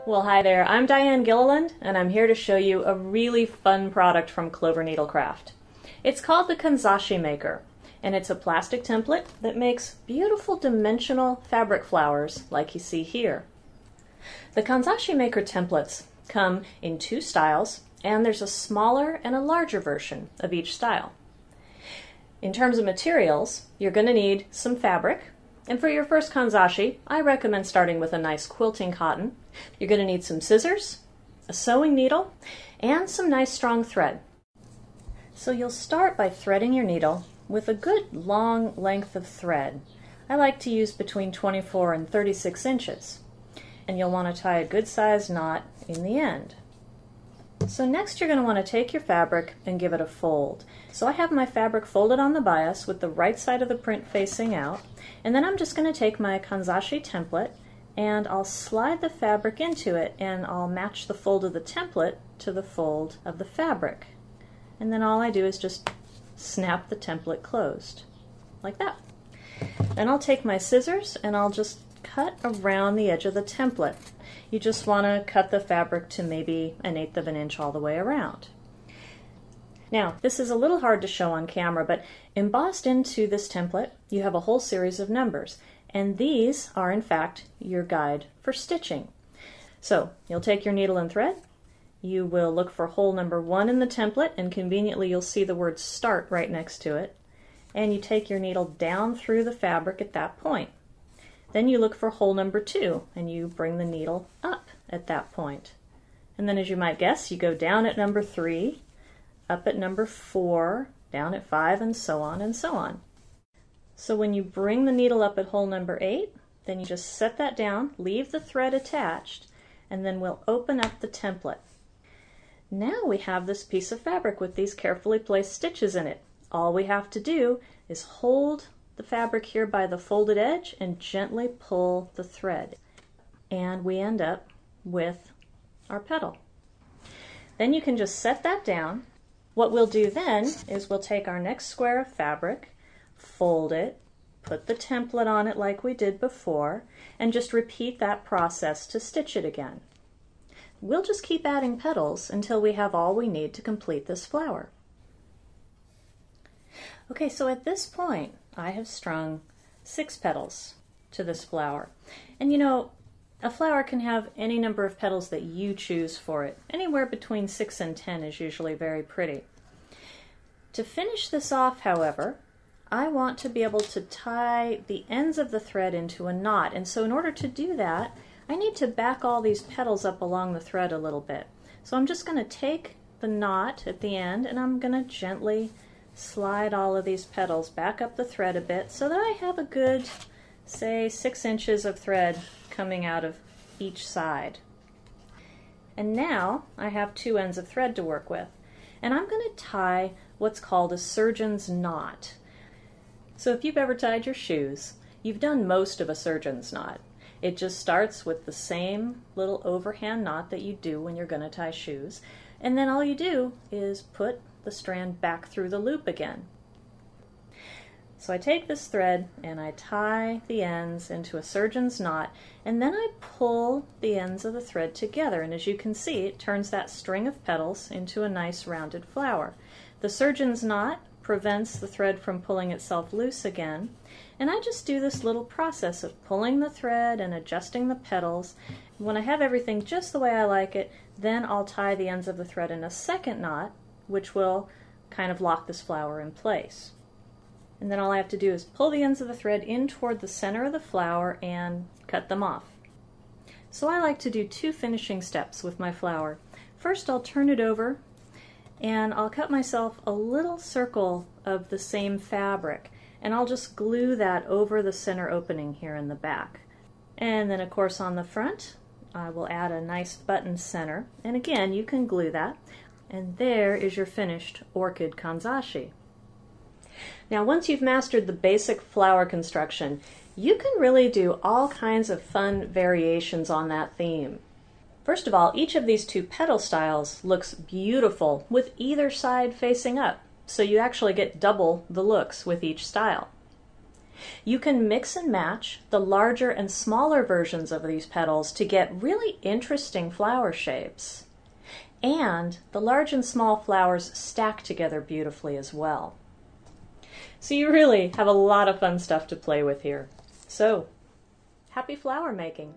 Well, hi there. I'm Diane Gilliland, and I'm here to show you a really fun product from Clover Needlecraft. It's called the Kanzashi Maker, and it's a plastic template that makes beautiful dimensional fabric flowers like you see here. The Kanzashi Maker templates come in two styles, and there's a smaller and a larger version of each style. In terms of materials, you're going to need some fabric. And for your first Kanzashi, I recommend starting with a nice quilting cotton. You're going to need some scissors, a sewing needle, and some nice strong thread. So you'll start by threading your needle with a good long length of thread. I like to use between 24 and 36 inches. And you'll want to tie a good sized knot in the end. So next you're going to want to take your fabric and give it a fold. So I have my fabric folded on the bias with the right side of the print facing out, and then I'm just going to take my Kanzashi template and I'll slide the fabric into it, and I'll match the fold of the template to the fold of the fabric. And then all I do is just snap the template closed, like that. Then I'll take my scissors and I'll just cut around the edge of the template. You just want to cut the fabric to maybe 1/8 of an inch all the way around. Now, this is a little hard to show on camera, but embossed into this template, you have a whole series of numbers, and these are in fact your guide for stitching. So, you'll take your needle and thread, you will look for hole number 1 in the template, and conveniently you'll see the word start right next to it, and you take your needle down through the fabric at that point. Then you look for hole number 2, and you bring the needle up at that point. And then, as you might guess, you go down at number 3, up at number 4, down at 5, and so on and so on. So when you bring the needle up at hole number 8, then you just set that down, leave the thread attached, and then we'll open up the template. Now we have this piece of fabric with these carefully placed stitches in it. All we have to do is hold the fabric here by the folded edge and gently pull the thread, and we end up with our petal. Then you can just set that down. What we'll do then is we'll take our next square of fabric, fold it, put the template on it like we did before, and just repeat that process to stitch it again. We'll just keep adding petals until we have all we need to complete this flower. Okay, so at this point I have strung 6 petals to this flower. And you know, a flower can have any number of petals that you choose for it. Anywhere between 6 and 10 is usually very pretty. To finish this off, however, I want to be able to tie the ends of the thread into a knot. And so in order to do that, I need to back all these petals up along the thread a little bit. So I'm just going to take the knot at the end and I'm going to gently slide all of these petals back up the thread a bit so that I have a good, say, 6 inches of thread coming out of each side. And now I have 2 ends of thread to work with. And I'm going to tie what's called a surgeon's knot. So if you've ever tied your shoes, you've done most of a surgeon's knot. It just starts with the same little overhand knot that you do when you're going to tie shoes, and then all you do is put the strand back through the loop again. So I take this thread and I tie the ends into a surgeon's knot, and then I pull the ends of the thread together, and as you can see, it turns that string of petals into a nice rounded flower. The surgeon's knot prevents the thread from pulling itself loose again, and I just do this little process of pulling the thread and adjusting the petals. When I have everything just the way I like it, then I'll tie the ends of the thread in a second knot, which will kind of lock this flower in place. And then all I have to do is pull the ends of the thread in toward the center of the flower and cut them off. So I like to do 2 finishing steps with my flower. First I'll turn it over and I'll cut myself a little circle of the same fabric, and I'll just glue that over the center opening here in the back. And then of course on the front I will add a nice button center, and again you can glue that. And there is your finished orchid Kanzashi. Now once you've mastered the basic flower construction, you can really do all kinds of fun variations on that theme. First of all, each of these 2 petal styles looks beautiful with either side facing up, so you actually get double the looks with each style. You can mix and match the larger and smaller versions of these petals to get really interesting flower shapes. And the large and small flowers stack together beautifully as well. So you really have a lot of fun stuff to play with here. So, happy flower making!